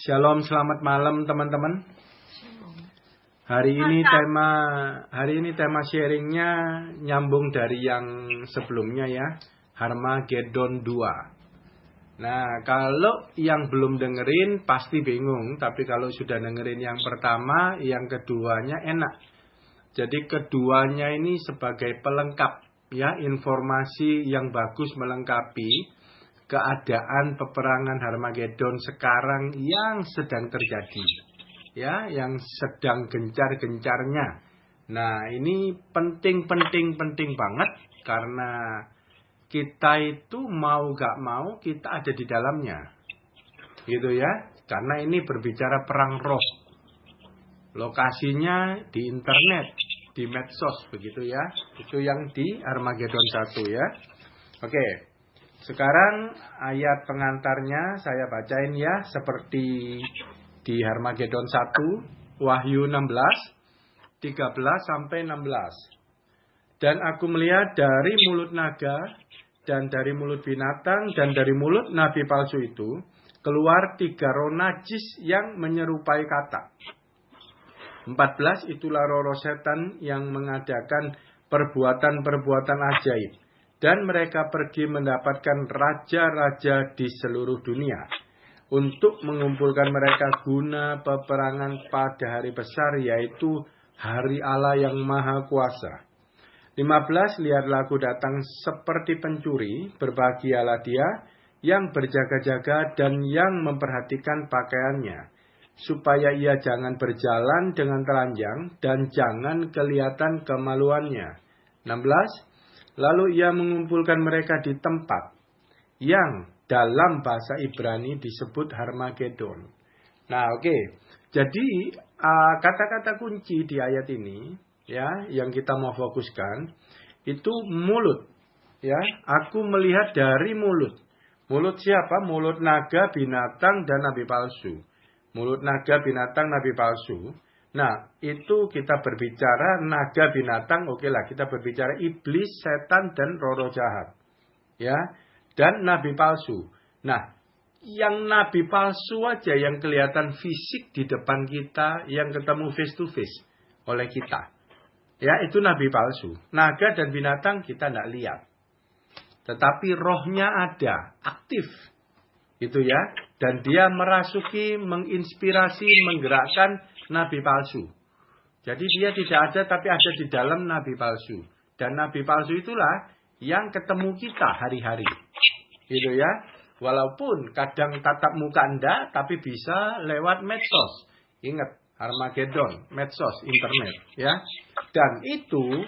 Shalom, selamat malam teman-teman. Hari ini tema sharingnya nyambung dari yang sebelumnya ya, Harmagedon 2. Nah, kalau yang belum dengerin pasti bingung, tapi kalau sudah dengerin yang pertama, yang keduanya enak. Jadi keduanya ini sebagai pelengkap ya, informasi yang bagus melengkapi keadaan peperangan Harmagedon sekarang yang sedang terjadi. Ya, yang sedang gencar-gencarnya. Nah, ini penting banget karena kita itu mau gak mau kita ada di dalamnya. Gitu ya. Karena ini berbicara perang roh. Lokasinya di internet, di medsos begitu ya. Itu yang di Harmagedon 1 ya. Oke. Sekarang ayat pengantarnya saya bacain ya seperti di Harmagedon 1, Wahyu 16, 13 sampai 16. Dan aku melihat dari mulut naga, dan dari mulut binatang, dan dari mulut nabi palsu itu, keluar 3 roh najis yang menyerupai kata. 14, itulah roh-roh setan yang mengadakan perbuatan-perbuatan ajaib. Dan mereka pergi mendapatkan raja-raja di seluruh dunia, untuk mengumpulkan mereka guna peperangan pada hari besar, yaitu hari Allah yang Maha Kuasa. 15, lihatlah aku datang seperti pencuri, berbahagialah dia yang berjaga-jaga dan yang memperhatikan pakaiannya, supaya ia jangan berjalan dengan telanjang dan jangan kelihatan kemaluannya. 16, lalu ia mengumpulkan mereka di tempat yang dalam bahasa Ibrani disebut Harmagedon. Nah, oke. Jadi kata-kata kunci di ayat ini ya, yang kita mau fokuskan itu mulut. Ya, aku melihat dari mulut. Mulut siapa? Mulut naga, binatang dan nabi palsu. Mulut naga, binatang, nabi palsu. Nah, itu kita berbicara naga, binatang, oke lah, kita berbicara iblis, setan dan roh-roh jahat. Ya. Dan nabi palsu. Nah, yang nabi palsu aja yang kelihatan fisik di depan kita, yang ketemu face to face oleh kita. Ya, itu nabi palsu. Naga dan binatang kita tidak lihat. Tetapi rohnya ada, aktif. Itu ya. Dan dia merasuki, menginspirasi, menggerakkan nabi palsu. Jadi dia tidak ada tapi ada di dalam nabi palsu. Dan nabi palsu itulah yang ketemu kita hari-hari. Gitu ya. Walaupun kadang tatap muka Anda, tapi bisa lewat medsos. Ingat, Harmagedon, medsos, internet. Ya. Dan itu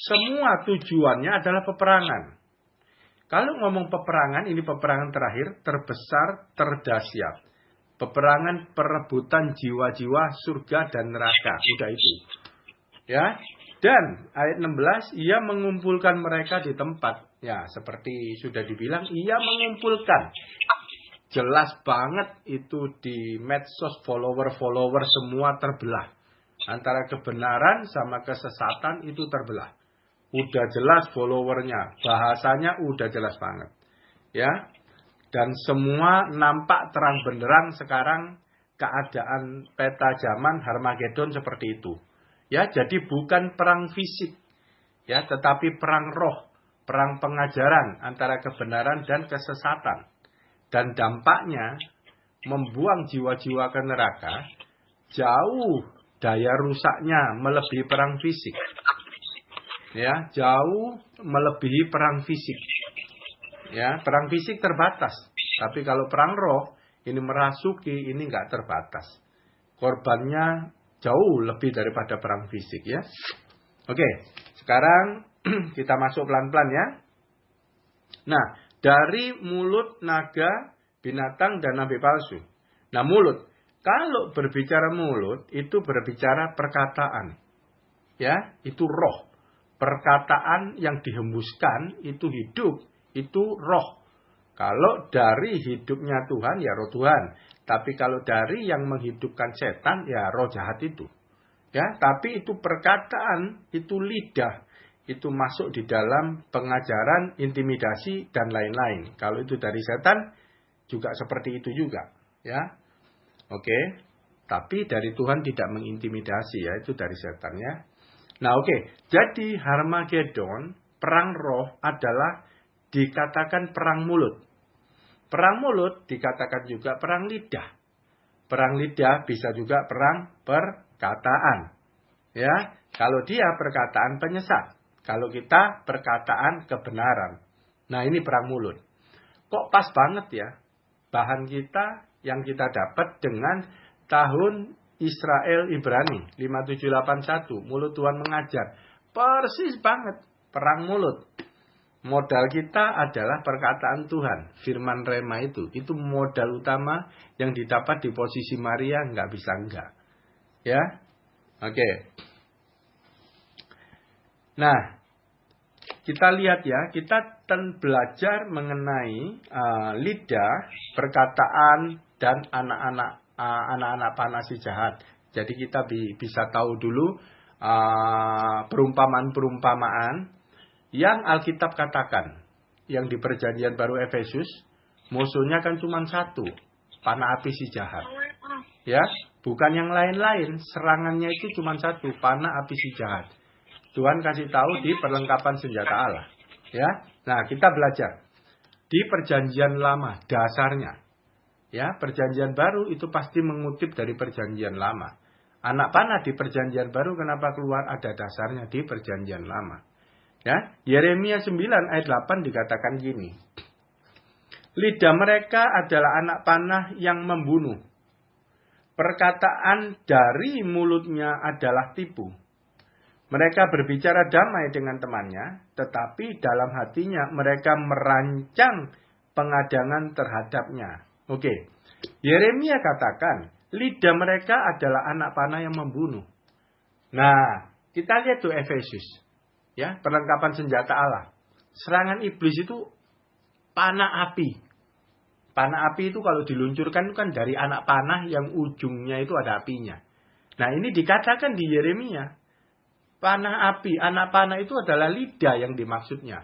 semua tujuannya adalah peperangan. Kalau ngomong peperangan, ini peperangan terakhir, terbesar, terdahsyat. Peperangan perebutan jiwa-jiwa surga dan neraka. Sudah itu. Ya. Dan ayat 16, ia mengumpulkan mereka di tempat. Ya, seperti sudah dibilang, ia mengumpulkan. Jelas banget itu di medsos, follower-follower semua terbelah. Antara kebenaran sama kesesatan itu terbelah. Udah jelas followernya, bahasanya udah jelas banget. Ya, dan semua nampak terang benderang sekarang keadaan peta zaman Harmagedon seperti itu. Ya, jadi bukan perang fisik, ya, tetapi perang roh, perang pengajaran antara kebenaran dan kesesatan. Dan dampaknya membuang jiwa-jiwa ke neraka, jauh daya rusaknya melebihi perang fisik. Ya, jauh melebihi perang fisik. Ya, perang fisik terbatas, tapi kalau perang roh ini merasuki, ini enggak terbatas. Korbannya jauh lebih daripada perang fisik ya. Oke, sekarang kita masuk pelan-pelan ya. Nah, dari mulut naga, binatang dan nabi palsu. Nah, mulut. Kalau berbicara mulut, itu berbicara perkataan. Ya, itu roh. Perkataan yang dihembuskan, itu hidup. Itu roh. Kalau dari hidupnya Tuhan, ya roh Tuhan. Tapi kalau dari yang menghidupkan setan, ya roh jahat itu. Ya, tapi itu perkataan, itu lidah. Itu masuk di dalam pengajaran, intimidasi, dan lain-lain. Kalau itu dari setan, juga seperti itu juga. Ya, Oke. Tapi dari Tuhan tidak mengintimidasi ya, itu dari setan ya. Nah oke, jadi Harmagedon, perang roh adalah dikatakan perang mulut. Perang mulut dikatakan juga perang lidah. Perang lidah bisa juga perang perkataan. Ya, kalau dia perkataan penyesat, kalau kita perkataan kebenaran. Nah, ini perang mulut. Kok pas banget ya bahan kita yang kita dapat dengan tahun Israel Ibrani 5781, mulut Tuhan mengajar. Persis banget, perang mulut. Modal kita adalah perkataan Tuhan, firman rema itu. Itu modal utama yang didapat di posisi Maria, nggak bisa enggak. Ya, oke. Nah, kita lihat ya, kita belajar mengenai lidah, perkataan, dan anak-anak panah si jahat. Jadi kita bisa tahu dulu perumpamaan-perumpamaan yang Alkitab katakan. Yang di perjanjian baru Efesus, musuhnya kan cuma satu, panah api si jahat. Ya, bukan yang lain-lain, serangannya itu cuma satu, panah api si jahat. Tuhan kasih tahu di perlengkapan senjata Allah. Ya, nah kita belajar di perjanjian lama dasarnya. Ya, perjanjian baru itu pasti mengutip dari perjanjian lama. Anak panah di perjanjian baru kenapa keluar ada dasarnya di perjanjian lama. Ya, Yeremia 9 ayat 8 dikatakan gini. Lidah mereka adalah anak panah yang membunuh. Perkataan dari mulutnya adalah tipu. Mereka berbicara damai dengan temannya, tetapi dalam hatinya mereka merancang pengadangan terhadapnya. Oke, Yeremia katakan, lidah mereka adalah anak panah yang membunuh. Nah, kita lihat tuh Efesus. Ya, perlengkapan senjata Allah. Serangan iblis itu panah api. Panah api itu kalau diluncurkan itu kan dari anak panah yang ujungnya itu ada apinya. Nah, ini dikatakan di Yeremia. Panah api, anak panah itu adalah lidah yang dimaksudnya.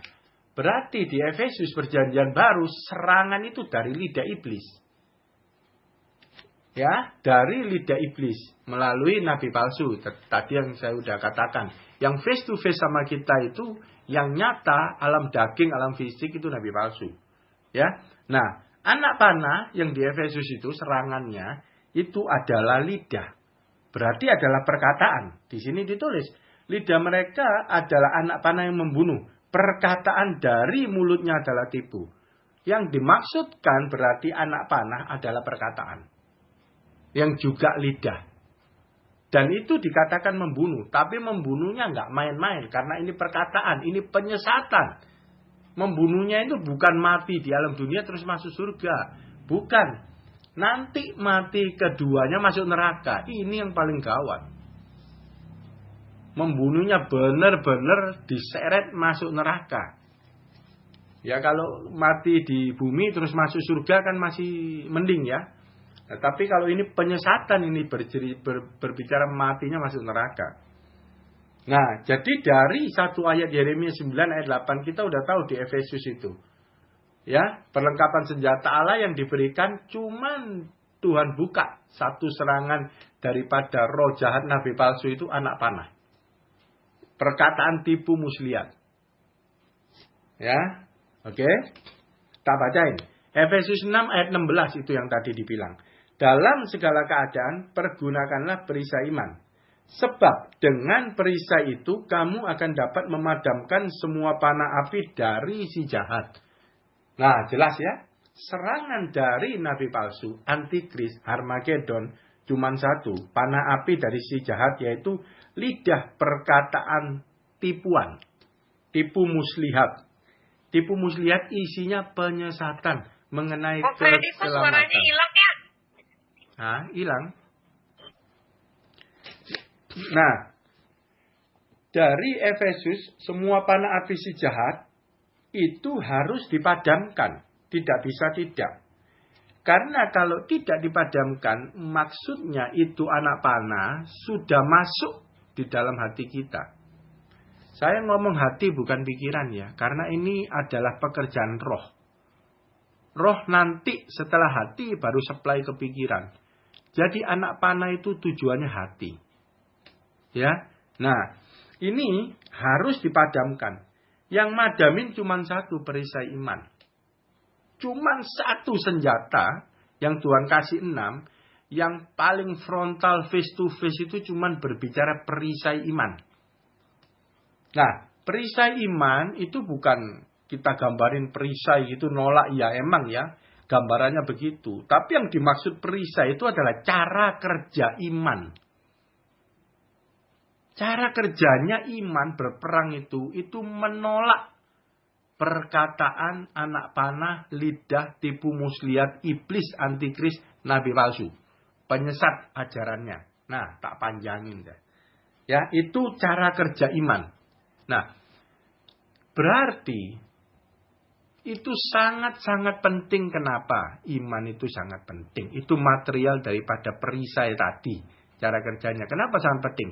Berarti di Efesus perjanjian baru serangan itu dari lidah iblis. Ya, dari lidah iblis melalui nabi palsu. Tadi yang saya sudah katakan, yang face to face sama kita itu yang nyata alam daging, alam fisik itu nabi palsu. Ya. Nah, anak panah yang di Efesus itu serangannya itu adalah lidah. Berarti adalah perkataan. Di sini ditulis, lidah mereka adalah anak panah yang membunuh. Perkataan dari mulutnya adalah tipu. Yang dimaksudkan berarti anak panah adalah perkataan. Yang juga lidah. Dan itu dikatakan membunuh. Tapi membunuhnya nggak main-main. Karena ini perkataan. Ini penyesatan. Membunuhnya itu bukan mati di alam dunia terus masuk surga. Bukan. Nanti mati keduanya masuk neraka. Ini yang paling gawat. Membunuhnya benar-benar diseret masuk neraka. Ya kalau mati di bumi terus masuk surga kan masih mending ya. Nah, tapi kalau ini penyesatan, ini berbicara matinya masuk neraka. Nah, jadi dari satu ayat Yeremia 9 ayat 8 kita udah tahu di Efesus itu. Ya, perlengkapan senjata Allah yang diberikan cuman Tuhan buka satu serangan daripada roh jahat nabi palsu itu anak panah. Perkataan tipu muslihat. Ya, oke. Tak bacain. Efesus 6 ayat 16 itu yang tadi dibilang. Dalam segala keadaan, pergunakanlah perisai iman. Sebab dengan perisai itu, kamu akan dapat memadamkan semua panah api dari si jahat. Nah, jelas ya. Serangan dari nabi palsu, antikris, Harmagedon, cuma satu. Panah api dari si jahat, yaitu lidah perkataan tipuan. Tipu muslihat. Tipu muslihat isinya penyesatan mengenai keselamatan. Suaranya hilang ya? Hilang. Nah, dari Efesus, semua panah api si jahat itu harus dipadamkan. Tidak bisa tidak. Karena kalau tidak dipadamkan, maksudnya itu anak panah sudah masuk di dalam hati kita. Saya ngomong hati bukan pikiran ya. Karena ini adalah pekerjaan roh. Roh nanti setelah hati baru supply ke pikiran. Jadi anak panah itu tujuannya hati. Ya. Nah, ini harus dipadamkan. Yang madamin cuma satu, perisai iman. Cuma satu senjata yang Tuhan kasih 6. Yang paling frontal face to face itu cuma berbicara perisai iman. Nah, perisai iman itu bukan kita gambarin perisai itu nolak, ya emang ya. Gambarannya begitu. Tapi yang dimaksud perisai itu adalah cara kerja iman. Cara kerjanya iman berperang itu menolak perkataan anak panah, lidah, tipu muslihat, iblis, antikris, nabi palsu. Penyesat ajarannya. Nah, tak panjangin deh. Ya, itu cara kerja iman. Nah, berarti itu sangat-sangat penting. Kenapa? Iman itu sangat penting. Itu material daripada perisai tadi. Cara kerjanya. Kenapa sangat penting?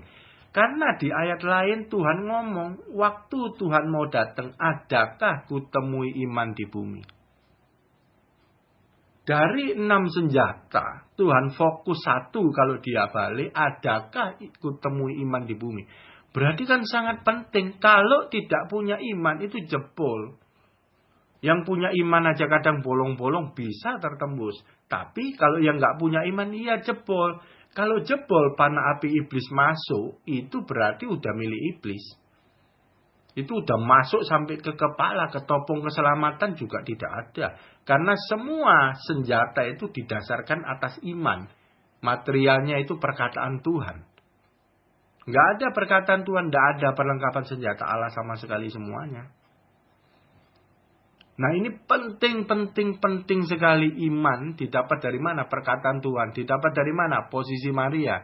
Karena di ayat lain Tuhan ngomong, waktu Tuhan mau datang, adakah kutemui iman di bumi? Dari 6 senjata, Tuhan fokus satu kalau dia balik, adakah kutemui iman di bumi? Berarti kan sangat penting. Kalau tidak punya iman, itu jebol. Yang punya iman aja kadang bolong-bolong bisa tertembus. Tapi kalau yang nggak punya iman, iya jebol. Kalau jebol panah api iblis masuk, itu berarti udah milik iblis. Itu udah masuk sampai ke kepala, ke topong keselamatan juga tidak ada. Karena semua senjata itu didasarkan atas iman. Materialnya itu perkataan Tuhan. Nggak ada perkataan Tuhan, nggak ada perlengkapan senjata Allah sama sekali semuanya. Nah, ini penting sekali iman. Didapat dari mana? Perkataan Tuhan. Didapat dari mana? Posisi Maria.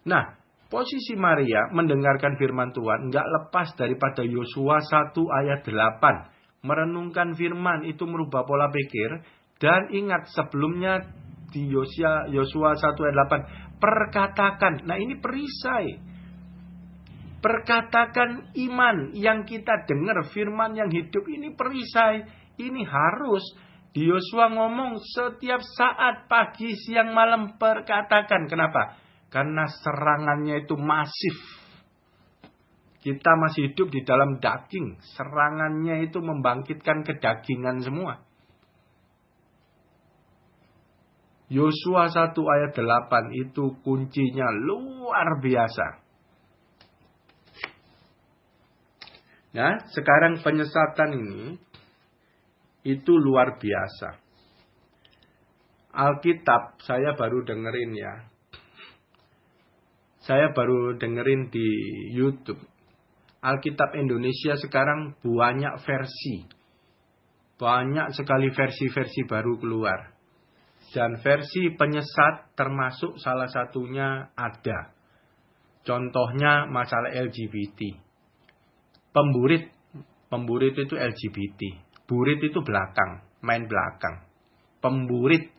Nah, posisi Maria mendengarkan firman Tuhan nggak lepas daripada Yosua 1 ayat 8. Merenungkan firman itu merubah pola pikir. Dan ingat sebelumnya di Yosua 1 ayat 8. Perkatakan. Nah, ini perisai. Perkatakan iman yang kita dengar, firman yang hidup ini perisai. Ini harus di Yosua ngomong setiap saat, pagi, siang, malam perkatakan. Kenapa? Karena serangannya itu masif. Kita masih hidup di dalam daging. Serangannya itu membangkitkan kedagingan semua. Yosua 1 ayat 8 itu kuncinya luar biasa. Nah, sekarang penyesatan ini itu luar biasa. Alkitab saya baru dengerin ya. Saya baru dengerin di YouTube. Alkitab Indonesia sekarang banyak versi. Banyak sekali versi-versi baru keluar. Dan versi penyesat termasuk salah satunya ada. Contohnya masalah LGBT. Pemburit itu LGBT. Burit itu belakang, main belakang. Pemburit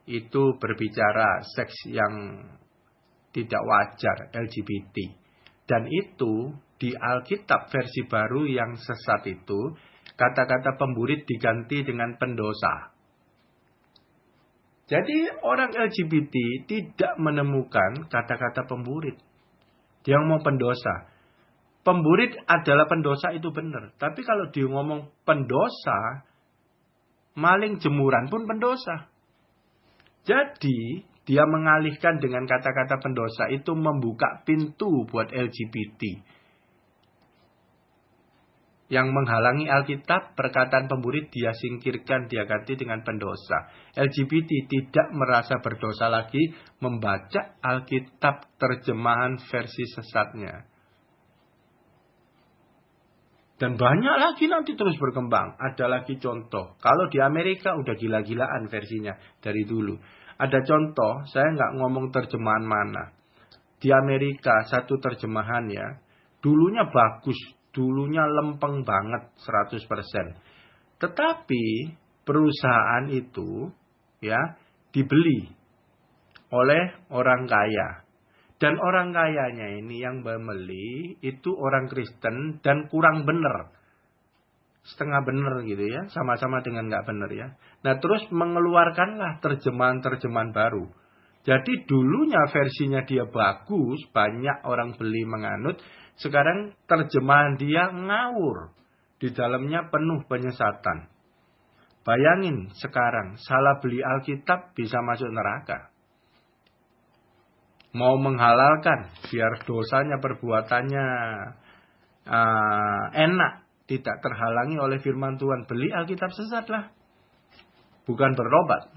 itu berbicara seks yang tidak wajar, LGBT. Dan itu di Alkitab versi baru yang sesat itu, kata-kata pemburit diganti dengan pendosa. Jadi orang LGBT tidak menemukan kata-kata pemburit. Dia ngomong pendosa. Pemburit adalah pendosa itu benar. Tapi kalau dia ngomong pendosa, maling jemuran pun pendosa. Jadi dia mengalihkan dengan kata-kata pendosa itu membuka pintu buat LGBT. Yang menghalangi Alkitab, perkataan pemburit dia singkirkan, dia ganti dengan pendosa. LGBT tidak merasa berdosa lagi membaca Alkitab terjemahan versi sesatnya. Dan banyak lagi nanti terus berkembang. Ada lagi contoh. Kalau di Amerika udah gila-gilaan versinya dari dulu. Ada contoh, saya nggak ngomong terjemahan mana. Di Amerika satu terjemahan ya. Dulunya bagus. Dulunya lempeng banget 100%. Tetapi perusahaan itu ya dibeli oleh orang kaya. Dan orang kayanya ini yang membeli itu orang Kristen dan kurang benar. setengah benar gitu ya, sama-sama dengan nggak benar ya. Nah terus mengeluarkanlah terjemahan-terjemahan baru. Jadi dulunya versinya dia bagus, banyak orang beli menganut. Sekarang terjemahan dia ngawur, di dalamnya penuh penyesatan. Bayangin sekarang salah beli Alkitab bisa masuk neraka. Mau menghalalkan biar dosanya perbuatannya enak, tidak terhalangi oleh firman Tuhan. Beli Alkitab sesatlah, bukan berobat.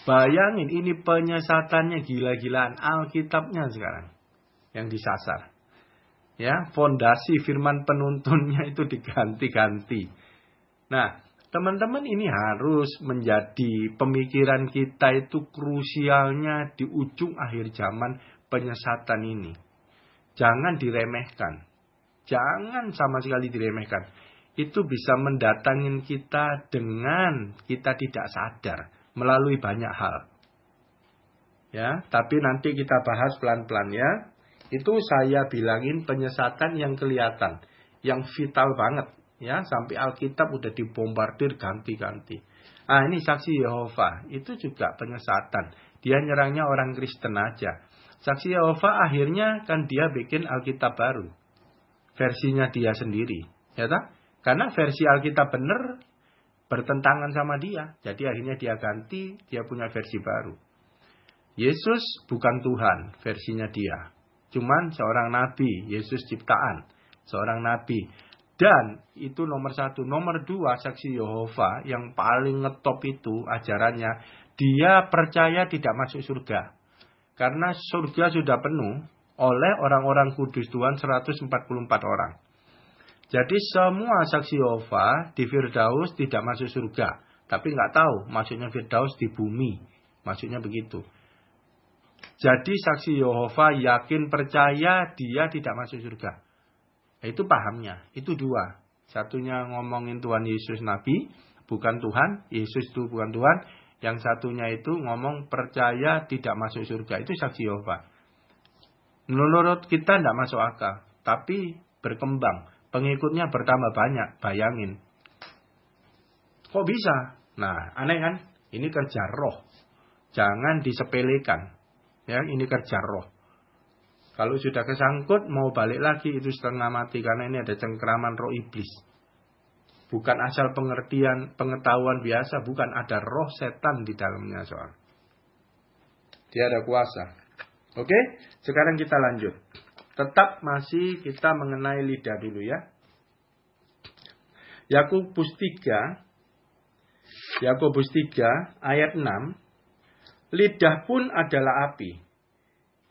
Bayangin ini penyesatannya gila-gilaan. Alkitabnya sekarang yang disasar. Ya, fondasi firman penuntunnya itu diganti-ganti. Nah, teman-teman ini harus menjadi pemikiran kita itu krusialnya di ujung akhir zaman penyesatan ini. Jangan diremehkan. Jangan sama sekali diremehkan. Itu bisa mendatangin kita dengan kita tidak sadar melalui banyak hal. Ya, tapi nanti kita bahas pelan-pelan ya. Itu saya bilangin penyesatan yang kelihatan, yang vital banget ya, sampai Alkitab udah dibombardir ganti-ganti. Ah, ini saksi Yehova, itu juga penyesatan. Dia nyerangnya orang Kristen aja. Saksi Yehova akhirnya kan dia bikin Alkitab baru. Versinya dia sendiri, ya tak? Karena versi Alkitab benar bertentangan sama dia. Jadi akhirnya dia ganti, dia punya versi baru. Yesus bukan Tuhan, versinya dia. Cuman seorang nabi, Yesus ciptaan, seorang nabi. Dan itu nomor satu. Nomor dua, saksi Yehova yang paling ngetop itu ajarannya, dia percaya tidak masuk surga. Karena surga sudah penuh oleh orang-orang kudus Tuhan 144 orang. Jadi semua saksi Yehova di Firdaus tidak masuk surga. Tapi nggak tahu maksudnya Firdaus di bumi. Maksudnya begitu. Jadi saksi Yehova yakin percaya dia tidak masuk surga. Itu pahamnya. Itu dua. Satunya ngomongin Tuhan Yesus Nabi. Bukan Tuhan. Yesus itu bukan Tuhan. Yang satunya itu ngomong percaya tidak masuk surga. Itu saksi Yehova. Menurut kita tidak masuk akal. Tapi berkembang. Pengikutnya bertambah banyak. Bayangin. Kok bisa? Nah, aneh kan? Ini kerja roh. Jangan disepelekan. Ya, ini kerja roh. Kalau sudah kesangkut, mau balik lagi itu setengah mati. Karena ini ada cengkeraman roh iblis. Bukan asal pengertian, pengetahuan biasa. Bukan, ada roh setan di dalamnya soal. Dia ada kuasa. Oke, sekarang kita lanjut. Tetap masih kita mengenai lidah dulu ya. Yakobus 3 ayat 6. Lidah pun adalah api.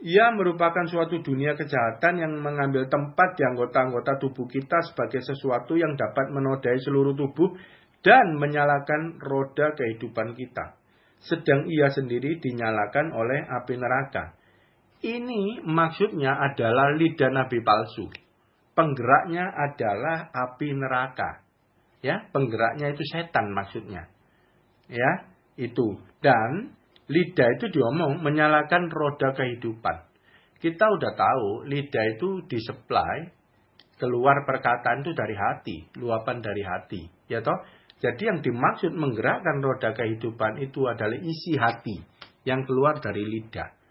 Ia merupakan suatu dunia kejahatan yang mengambil tempat di anggota-anggota tubuh kita sebagai sesuatu yang dapat menodai seluruh tubuh dan menyalakan roda kehidupan kita. Sedang ia sendiri dinyalakan oleh api neraka. Ini maksudnya adalah lidah nabi palsu. Penggeraknya adalah api neraka. Ya, penggeraknya itu setan maksudnya. Ya, itu. Dan lidah itu diomong menyalakan roda kehidupan. Kita udah tahu lidah itu disuplai keluar perkataan itu dari hati, luapan dari hati, ya toh? Jadi yang dimaksud menggerakkan roda kehidupan itu adalah isi hati yang keluar dari lidah.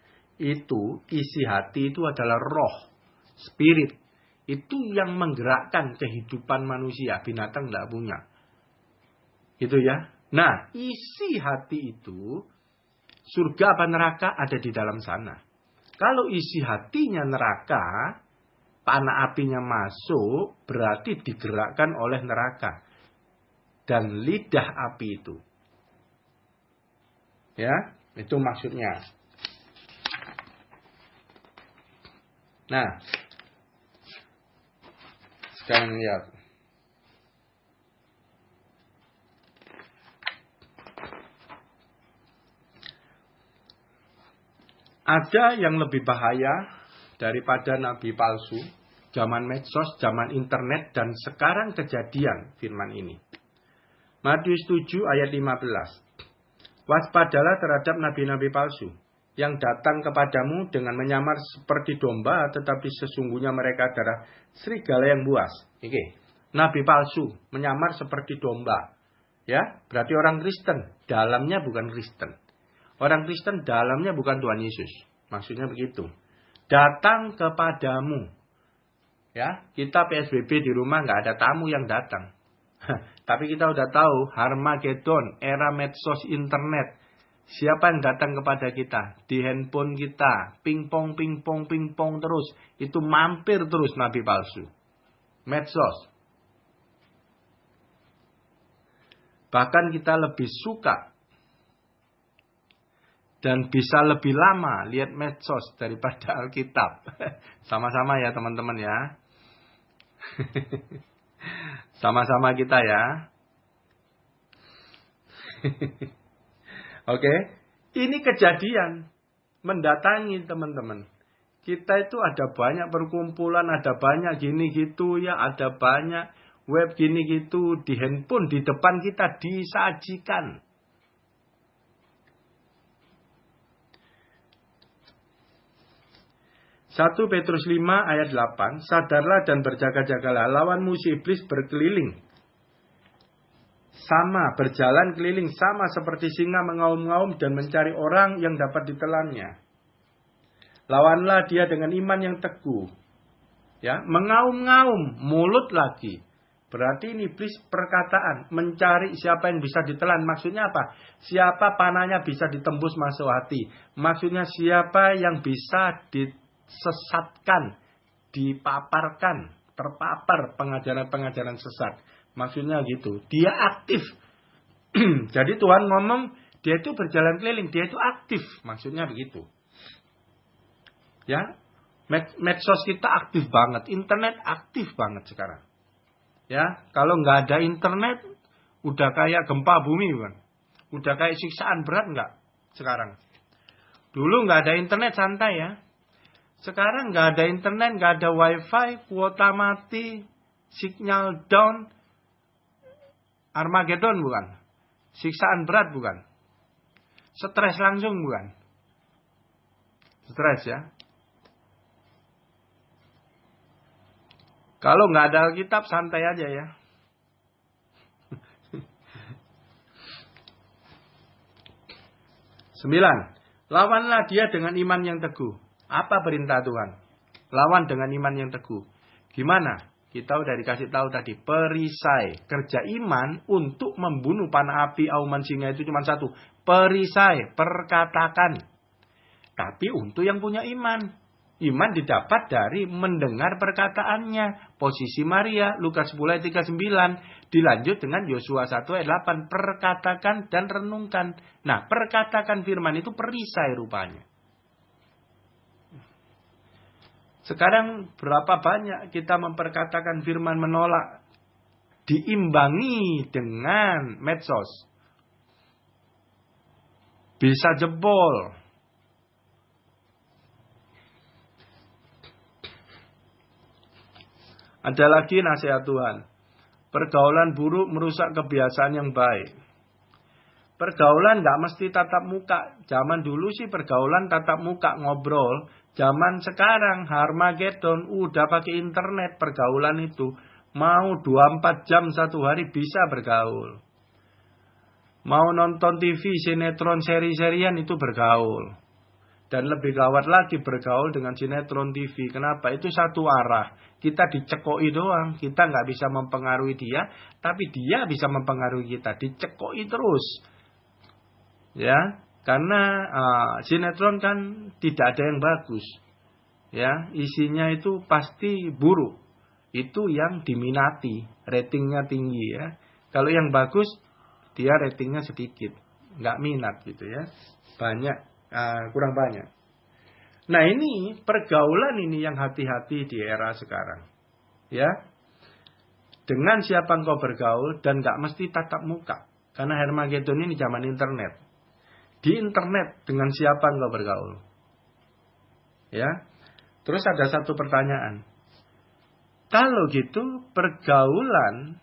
Itu isi hati itu adalah roh, spirit. Itu yang menggerakkan kehidupan manusia, binatang tidak punya. Gitu ya. Nah, isi hati itu surga apa neraka ada di dalam sana. Kalau isi hatinya neraka, panah apinya masuk, berarti digerakkan oleh neraka. Dan lidah api itu. Ya, itu maksudnya. Nah, sekarang lihat. Ada yang lebih bahaya daripada nabi palsu, zaman medsos, zaman internet, dan sekarang kejadian firman ini. Matius 7 ayat 15. Waspadalah terhadap nabi-nabi palsu, yang datang kepadamu dengan menyamar seperti domba, tetapi sesungguhnya mereka adalah serigala yang buas. Oke. nabi palsu, menyamar seperti domba. Ya, berarti orang Kristen, dalamnya bukan Kristen. Orang Kristen dalamnya bukan Tuhan Yesus. Maksudnya begitu. Datang kepadamu. Ya, kita PSBB di rumah nggak ada tamu yang datang. Tapi kita udah tahu Harmagedon, era medsos internet. Siapa yang datang kepada kita? Di handphone kita, pingpong terus. Itu mampir terus nabi palsu. Medsos. Bahkan kita lebih suka dan bisa lebih lama lihat medsos daripada Alkitab. Sama-sama ya teman-teman ya. Sama-sama kita ya. Oke. Ini kejadian mendatangi teman-teman. Kita itu ada banyak perkumpulan, ada banyak gini gitu ya, ada banyak web gini gitu, di handphone di depan kita disajikan. Satu Petrus 5 ayat 8, sadarlah dan berjaga-jagalah, lawan musuh iblis berkeliling. Sama, berjalan keliling sama seperti singa mengaum-ngaum dan mencari orang yang dapat ditelannya. Lawanlah dia dengan iman yang teguh. Ya, mengaum-ngaum, mulut lagi. Berarti ini iblis perkataan, mencari siapa yang bisa ditelan. Maksudnya apa? Siapa panahnya bisa ditembus masuk hati. Maksudnya siapa yang bisa disesatkan, dipaparkan, terpapar pengajaran-pengajaran sesat. Maksudnya gitu. Dia aktif. Jadi Tuhan ngomong, dia itu berjalan keliling, dia itu aktif. Maksudnya begitu. Ya, medsos kita aktif banget, internet aktif banget sekarang. Ya, kalau nggak ada internet, udah kayak gempa bumi, bukan? Udah kayak siksaan berat nggak sekarang? Dulu nggak ada internet santai ya. Sekarang nggak ada internet, nggak ada wifi, kuota mati, sinyal down, Armageddon bukan? Siksaan berat bukan? Stres langsung bukan? Stres ya. Kalau nggak ada Alkitab, santai aja ya. Sembilan, lawanlah dia dengan iman yang teguh. Apa perintah Tuhan? Lawan dengan iman yang teguh. Gimana? Kita udah dikasih tahu tadi, perisai. Kerja iman untuk membunuh panah api auman singa itu cuma satu. Perisai, perkatakan. Tapi untuk yang punya iman. Iman didapat dari mendengar perkataannya. Posisi Maria, Lukas 10 ayat 39. Dilanjut dengan Yosua 1 ayat 8. Perkatakan dan renungkan. Nah, perkatakan firman itu perisai rupanya. Sekarang berapa banyak kita memperkatakan firman menolak. Diimbangi dengan medsos. Bisa jebol. Ada lagi nasihat Tuhan. Pergaulan buruk merusak kebiasaan yang baik. Pergaulan nggak mesti tatap muka. Zaman dulu sih pergaulan tatap muka ngobrol. Zaman sekarang Harmagedon udah pakai internet pergaulan itu. Mau 24 jam satu hari bisa bergaul. Mau nonton TV, sinetron, seri-serian itu bergaul. Dan lebih gawat lagi bergaul dengan sinetron TV. Kenapa? Itu satu arah. Kita dicekoi doang. Kita nggak bisa mempengaruhi dia. Tapi dia bisa mempengaruhi kita. Dicekoi terus. Ya. Karena sinetron kan tidak ada yang bagus. Ya. Isinya itu pasti buruk. Itu yang diminati. Ratingnya tinggi ya. Kalau yang bagus, dia ratingnya sedikit. Nggak minat gitu ya. Banyak. Kurang banyak. Nah ini pergaulan ini yang hati-hati di era sekarang. Ya. Dengan siapa engkau bergaul dan gak mesti tatap muka. Karena Harmagedon ini zaman internet. Di internet dengan siapa engkau bergaul. Ya. Terus ada satu pertanyaan. Kalau gitu pergaulan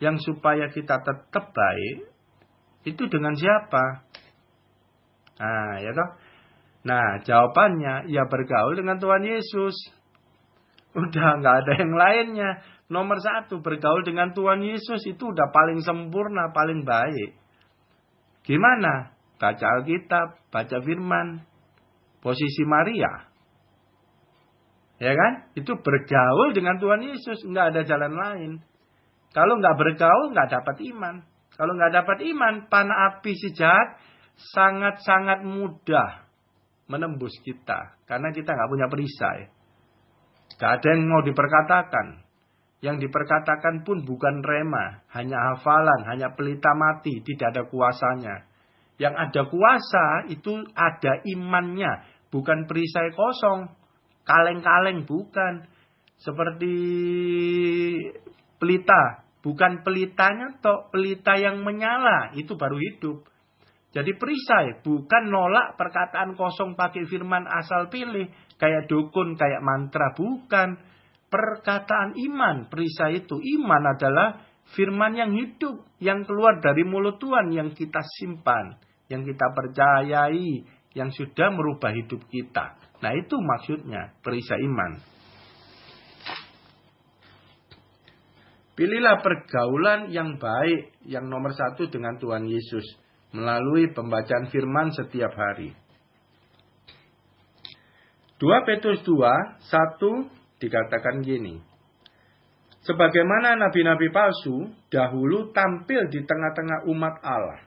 yang supaya kita tetap baik itu dengan siapa? Nah, ya toh. Nah, jawabannya ya bergaul dengan Tuhan Yesus. Udah nggak ada yang lainnya. Nomor satu, bergaul dengan Tuhan Yesus itu udah paling sempurna, paling baik. Gimana? Baca Alkitab, baca firman, posisi Maria. Ya kan? Itu bergaul dengan Tuhan Yesus. Nggak ada jalan lain. Kalau nggak bergaul, nggak dapat iman. Kalau nggak dapat iman, panah api si jahat sangat-sangat mudah menembus kita. Karena kita nggak punya perisai. Nggak ada yang mau diperkatakan. Yang diperkatakan pun bukan rema. Hanya hafalan, hanya pelita mati. Tidak ada kuasanya. Yang ada kuasa itu ada imannya. Bukan perisai kosong. Kaleng-kaleng bukan. Seperti pelita. Bukan pelitanya toh. Pelita yang menyala. Itu baru hidup. Jadi perisai. Bukan nolak perkataan kosong pakai firman asal pilih. Kayak dukun, kayak mantra. Bukan. Perkataan iman. Perisai itu. Iman adalah firman yang hidup. Yang keluar dari mulut Tuhan. Yang kita simpan. Yang kita percayai. Yang sudah merubah hidup kita. Nah itu maksudnya perisai iman. Pilihlah pergaulan yang baik. Yang nomor satu dengan Tuhan Yesus. Melalui pembacaan firman setiap hari. 2 Petrus 2, 1 dikatakan gini. Sebagaimana nabi-nabi palsu dahulu tampil di tengah-tengah umat Allah.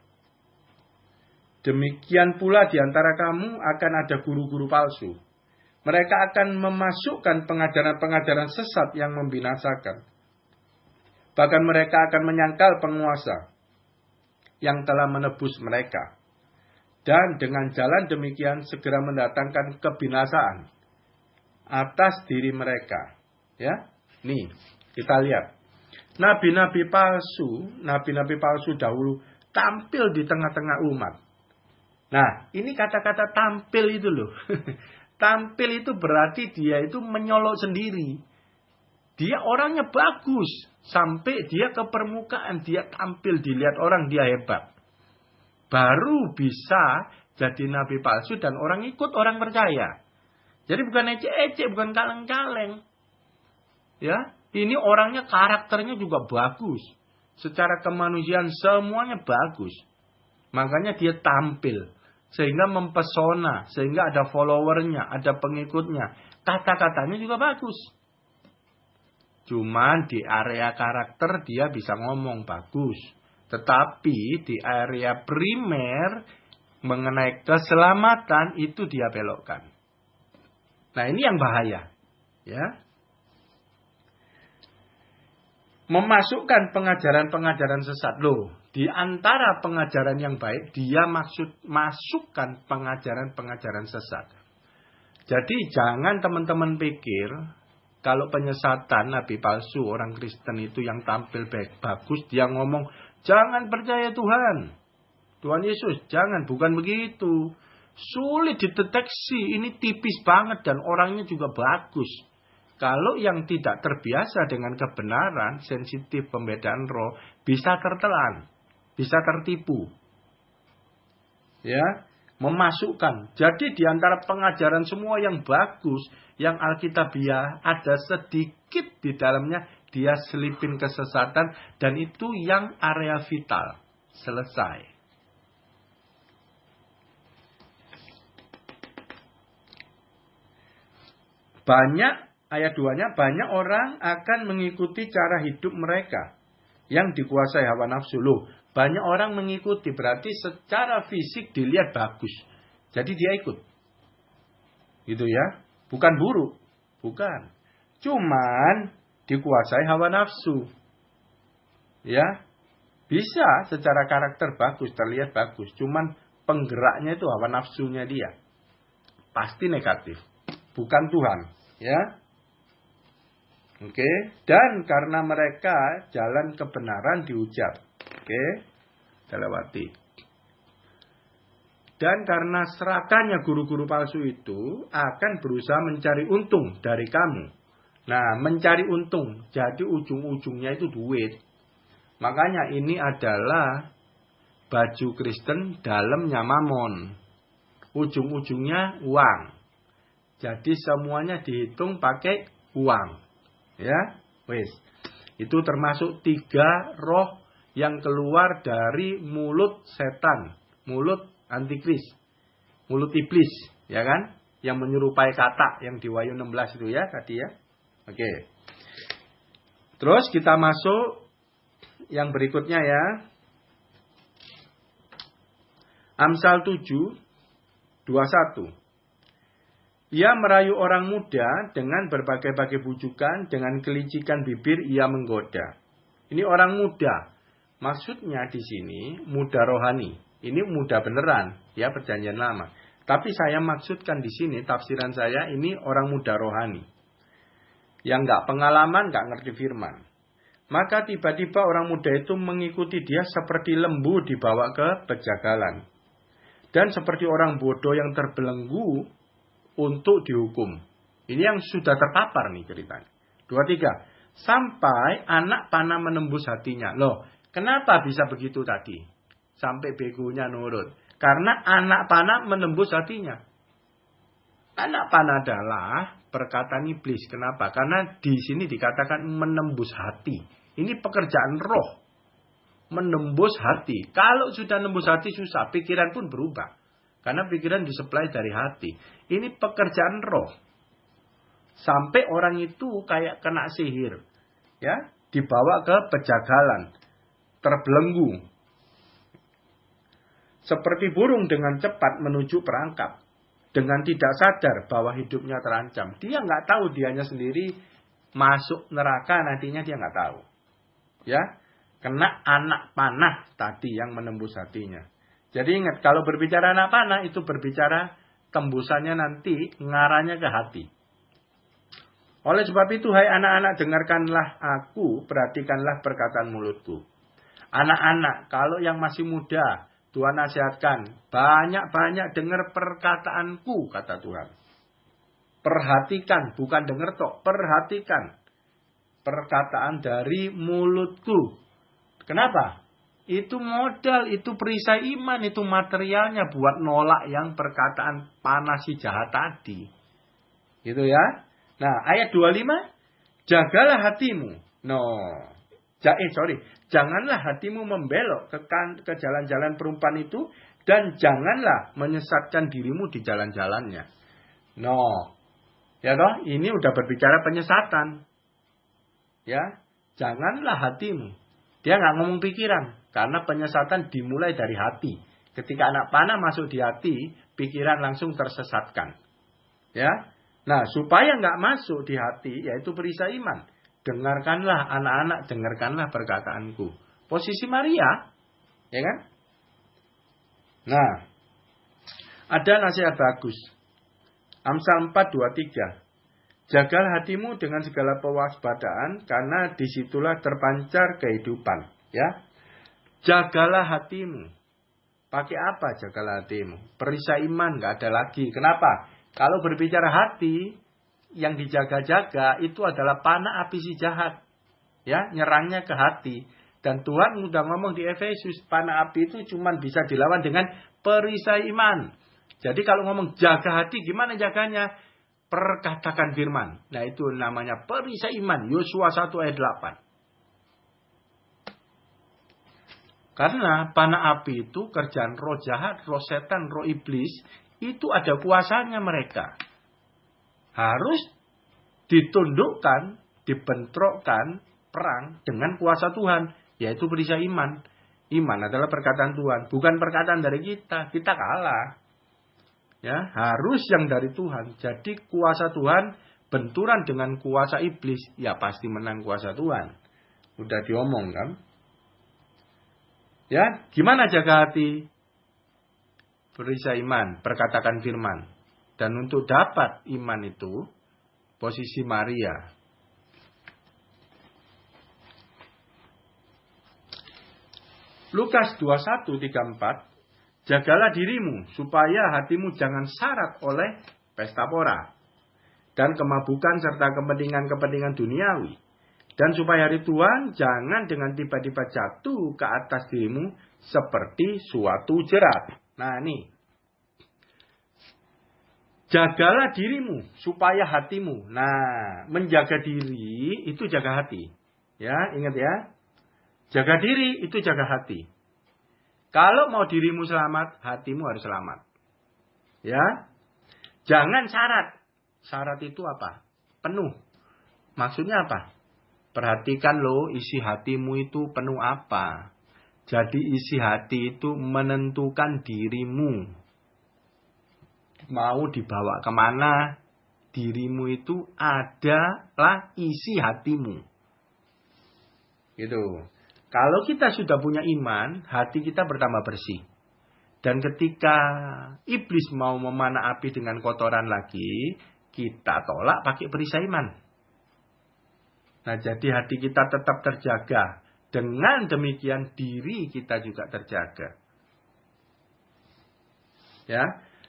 Demikian pula di antara kamu akan ada guru-guru palsu. Mereka akan memasukkan pengajaran-pengajaran sesat yang membinasakan. Bahkan mereka akan menyangkal penguasa yang telah menebus mereka. Dan dengan jalan demikian segera mendatangkan kebinasaan atas diri mereka. Ya, nih kita lihat. Nabi-nabi palsu dahulu tampil di tengah-tengah umat. Nah, ini kata-kata tampil itu loh. Tampil itu berarti dia itu menyolok sendiri. Dia orangnya bagus. Sampai dia ke permukaan. Dia tampil, dilihat orang, dia hebat. Baru bisa jadi nabi palsu dan orang ikut, orang percaya. Jadi bukan ecek-ecek, bukan kaleng-kaleng. Ya, ini orangnya karakternya juga bagus. Secara kemanusiaan semuanya bagus. Makanya dia tampil. Sehingga mempesona. Sehingga ada followernya, ada pengikutnya. Kata-katanya juga bagus. Cuman di area karakter dia bisa ngomong bagus. Tetapi di area primer mengenai keselamatan itu dia belokkan. Nah ini yang bahaya. Ya. Memasukkan pengajaran-pengajaran sesat. Loh, di antara pengajaran yang baik, dia masukkan pengajaran-pengajaran sesat. Jadi jangan teman-teman pikir, kalau penyesatan nabi palsu, orang Kristen itu yang tampil bagus, dia ngomong, jangan percaya Tuhan. Tuhan Yesus, jangan, bukan begitu. Sulit dideteksi, ini tipis banget dan orangnya juga bagus. Kalau yang tidak terbiasa dengan kebenaran, sensitif pembedaan roh, bisa tertelan, bisa tertipu. Ya, memasukkan. Jadi di antara pengajaran semua yang bagus, yang alkitabiah, ada sedikit di dalamnya dia selipin kesesatan dan itu yang area vital. Selesai. Ayat 2-nya, banyak orang akan mengikuti cara hidup mereka yang dikuasai hawa nafsu. Loh, banyak orang mengikuti, berarti secara fisik dilihat bagus. Jadi dia ikut. Gitu ya. Bukan buruk. Bukan. Cuman dikuasai hawa nafsu. Ya. Bisa secara karakter bagus, terlihat bagus. Cuman penggeraknya itu hawa nafsunya dia. Pasti negatif. Bukan Tuhan. Ya. Oke, dan karena mereka jalan kebenaran dihujat. Oke, kita lewati. Dan karena serakannya guru-guru palsu itu akan berusaha mencari untung dari kamu. Nah, mencari untung, jadi ujung-ujungnya itu duit. Makanya ini adalah baju Kristen dalamnya mamon. Ujung-ujungnya uang. Jadi semuanya dihitung pakai uang. Ya, wis. Itu termasuk 3 roh yang keluar dari mulut setan, mulut antikris, mulut iblis, ya kan? Yang menyerupai kata yang di Wahyu 16 itu ya tadi ya. Oke. Terus kita masuk yang berikutnya ya. Amsal 7:21. Ia merayu orang muda dengan berbagai-bagai bujukan, dengan kelicikan bibir ia menggoda. Ini orang muda. Maksudnya di sini muda rohani. Ini muda beneran, ya perjanjian lama. Tapi saya maksudkan di sini tafsiran saya ini orang muda rohani. Yang nggak pengalaman, nggak ngerti firman. Maka tiba-tiba orang muda itu mengikuti dia seperti lembu dibawa ke pejagalan. Dan seperti orang bodoh yang terbelenggu untuk dihukum. Ini yang sudah terpapar nih ceritanya. 23. Sampai anak panah menembus hatinya. Loh, kenapa bisa begitu tadi? Sampai begonya nurut. Karena anak panah menembus hatinya. Anak panah adalah perkataan iblis. Kenapa? Karena di sini dikatakan menembus hati. Ini pekerjaan roh. Menembus hati. Kalau sudah nembus hati susah. Pikiran pun berubah. Karena pikiran disuplai dari hati. Ini pekerjaan roh. Sampai orang itu kayak kena sihir. Ya, dibawa ke pejagalan. Terbelenggu. Seperti burung dengan cepat menuju perangkap. Dengan tidak sadar bahwa hidupnya terancam. Dia nggak tahu dianya sendiri masuk neraka nantinya dia nggak tahu. Ya, kena anak panah tadi yang menembus hatinya. Jadi ingat kalau berbicara anak panah itu berbicara tembusannya nanti ngarahnya ke hati. Oleh sebab itu hai anak-anak dengarkanlah aku, perhatikanlah perkataan mulutku. Anak-anak kalau yang masih muda Tuhan nasihatkan, banyak-banyak dengar perkataanku, kata Tuhan. Perhatikan, bukan dengar tok, perhatikan perkataan dari mulutku. Kenapa? Itu modal, itu perisai iman, itu materialnya buat nolak yang perkataan panas si jahat tadi. Gitu ya. Nah, ayat 25, jagalah hatimu. Janganlah hatimu membelok ke jalan-jalan perempuan itu dan janganlah menyesatkan dirimu di jalan-jalannya. Ya toh, ini udah berbicara penyesatan. Ya, janganlah hatimu. Dia nggak ngomong pikiran karena penyesatan dimulai dari hati. Ketika anak panah masuk di hati, pikiran langsung tersesatkan. Ya. Nah, supaya nggak masuk di hati yaitu perisai iman. Dengarkanlah anak-anak, dengarkanlah perkataanku. Posisi Maria, ya kan? Nah, ada nasihat bagus. Amsal 4:23. Jagalah hatimu dengan segala pewaspadaan, karena disitulah terpancar kehidupan. Ya, jagalah hatimu. Pakai apa jagalah hatimu? Perisai iman nggak ada lagi. Kenapa? Kalau berbicara hati, yang dijaga-jaga itu adalah panah api si jahat. Ya, nyerangnya ke hati. Dan Tuhan udah ngomong di Efesus, panah api itu cuma bisa dilawan dengan perisai iman. Jadi kalau ngomong jaga hati, gimana jaganya? Perkatakan firman. Nah, itu namanya perisai iman. Yosua 1 ayat 8. Karena panah api itu kerjaan roh jahat, roh setan, roh iblis, itu ada kuasanya mereka. Harus ditundukkan, dibentrokkan perang dengan kuasa Tuhan, yaitu perisai iman. Iman adalah perkataan Tuhan, bukan perkataan dari kita. Kita kalah. Ya, harus yang dari Tuhan. Jadi kuasa Tuhan benturan dengan kuasa iblis, ya pasti menang kuasa Tuhan. Udah diomong kan? Ya, gimana jaga hati? Perisai iman, perkatakan firman. Dan untuk dapat iman itu, posisi Maria. Lukas 21:34. Jagalah dirimu, supaya hatimu jangan syarat oleh pesta pora. Dan kemabukan serta kepentingan-kepentingan duniawi. Dan supaya hari Tuhan jangan dengan tiba-tiba jatuh ke atas dirimu seperti suatu jerat. Nah ini. Jagalah dirimu supaya hatimu. Nah, menjaga diri itu jaga hati. Ya, ingat ya. Jaga diri itu jaga hati. Kalau mau dirimu selamat, hatimu harus selamat. Ya. Jangan syarat. Syarat itu apa? Penuh. Maksudnya apa? Perhatikan loh, isi hatimu itu penuh apa. Jadi isi hati itu menentukan dirimu. Mau dibawa kemana, dirimu itu adalah isi hatimu. Gitu. Kalau kita sudah punya iman, hati kita bertambah bersih. Dan ketika iblis mau memanah api dengan kotoran lagi, kita tolak pakai perisai iman. Nah, jadi hati kita tetap terjaga. Dengan demikian diri kita juga terjaga. Ya.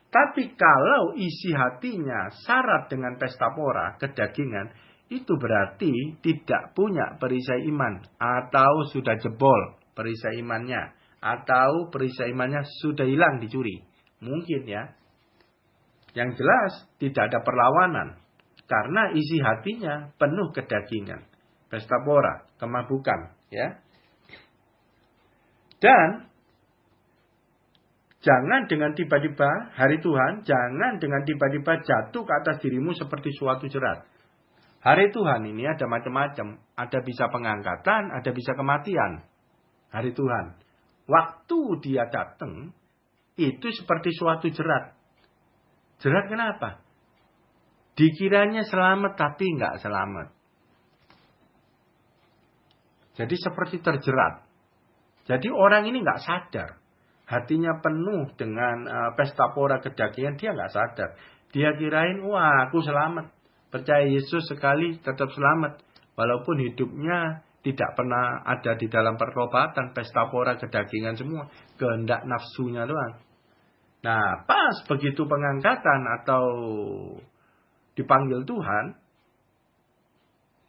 Tapi kalau isi hatinya syarat dengan pesta pora, kedagingan, itu berarti tidak punya perisai iman. Atau sudah jebol perisai imannya. Atau perisai imannya sudah hilang dicuri. Mungkin ya. Yang jelas tidak ada perlawanan. Karena isi hatinya penuh kedagingan. Pesta pora, kemabukan. Ya. Dan jangan dengan tiba-tiba hari Tuhan, jangan dengan tiba-tiba jatuh ke atas dirimu seperti suatu jerat. Hari Tuhan ini ada macam-macam. Ada bisa pengangkatan, ada bisa kematian. Hari Tuhan. Waktu dia datang, itu seperti suatu jerat. Jerat kenapa? Dikiranya selamat tapi enggak selamat. Jadi seperti terjerat. Jadi orang ini enggak sadar. Hatinya penuh dengan pesta pora kedagingan, dia nggak sadar. Dia kirain, wah aku selamat. Percaya Yesus sekali tetap selamat. Walaupun hidupnya tidak pernah ada di dalam pertobatan, pesta pora kedagingan semua. Kehendak nafsunya doang. Nah, pas begitu pengangkatan atau dipanggil Tuhan,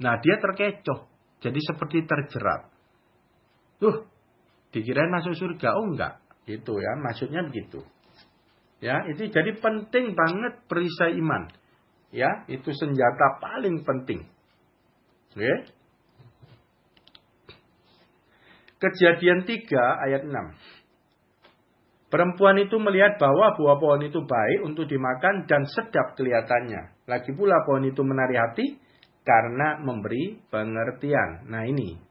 nah dia terkecoh. Jadi seperti terjerat. Dikirain masuk surga. Oh enggak. Itu ya, maksudnya begitu. Ya, itu jadi penting banget perisai iman. Ya, itu senjata paling penting. Oke. Kejadian 3 ayat 6. Perempuan itu melihat bahwa buah pohon itu baik untuk dimakan dan sedap kelihatannya. Lagi pula pohon itu menarik hati karena memberi pengertian. Nah ini.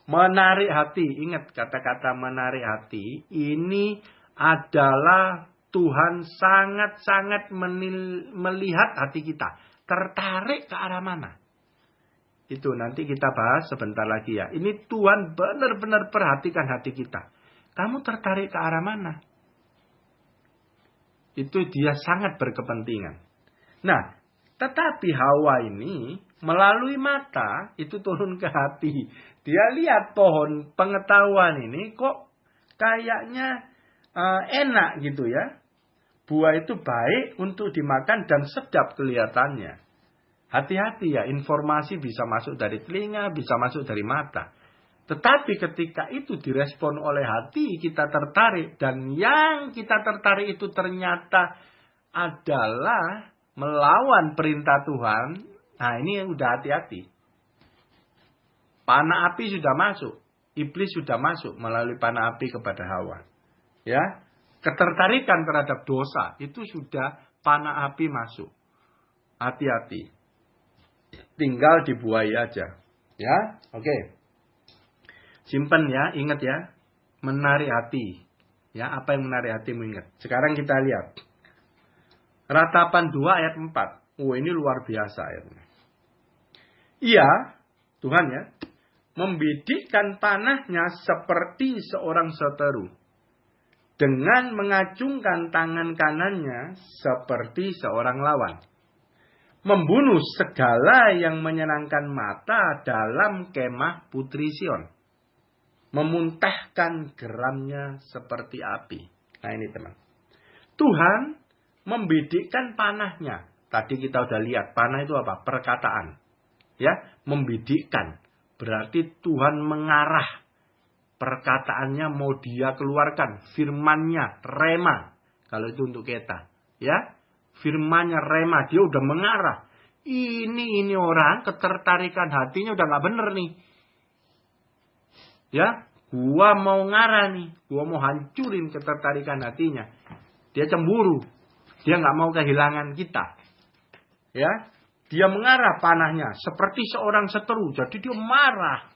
Menarik hati, ingat kata-kata menarik hati, ini adalah Tuhan sangat-sangat melihat hati kita. Tertarik ke arah mana? Itu nanti kita bahas sebentar lagi ya. Ini Tuhan benar-benar perhatikan hati kita. Kamu tertarik ke arah mana? Itu dia sangat berkepentingan. Nah, tetapi Hawa ini melalui mata itu turun ke hati. Dia lihat pohon pengetahuan ini kok kayaknya enak gitu ya. Buah itu baik untuk dimakan dan sedap kelihatannya. Hati-hati ya, informasi bisa masuk dari telinga, bisa masuk dari mata. Tetapi ketika itu direspon oleh hati, kita tertarik. Dan yang kita tertarik itu ternyata adalah melawan perintah Tuhan. Nah ini udah hati-hati. Panah api sudah masuk. Iblis sudah masuk melalui panah api kepada Hawa. Ya, ketertarikan terhadap dosa itu sudah panah api masuk. Hati-hati. Tinggal dibuai aja. Ya, oke. Simpen ya, ingat ya. Menarik hati. Ya, apa yang menarik hatimu ingat. Sekarang kita lihat. Ratapan 2 ayat 4. Oh, ini luar biasa ayatnya. Ia, Tuhan ya, membidikkan panahnya seperti seorang seteru. Dengan mengacungkan tangan kanannya seperti seorang lawan. Membunuh segala yang menyenangkan mata dalam kemah Putri Sion. Memuntahkan geramnya seperti api. Nah ini teman. Tuhan membidikkan panahnya. Tadi kita udah lihat panah itu apa? Perkataan. Ya, membidikkan. Berarti Tuhan mengarah perkataannya mau dia keluarkan. Firmannya, rema. Kalau itu untuk kita. Ya, Firmannya rema, dia udah mengarah. Ini orang ketertarikan hatinya udah nggak bener nih. Ya, gua mau ngarah nih, gua mau hancurin ketertarikan hatinya. Dia cemburu, dia nggak mau kehilangan kita. Ya, dia mengarah panahnya seperti seorang seteru. Jadi dia marah,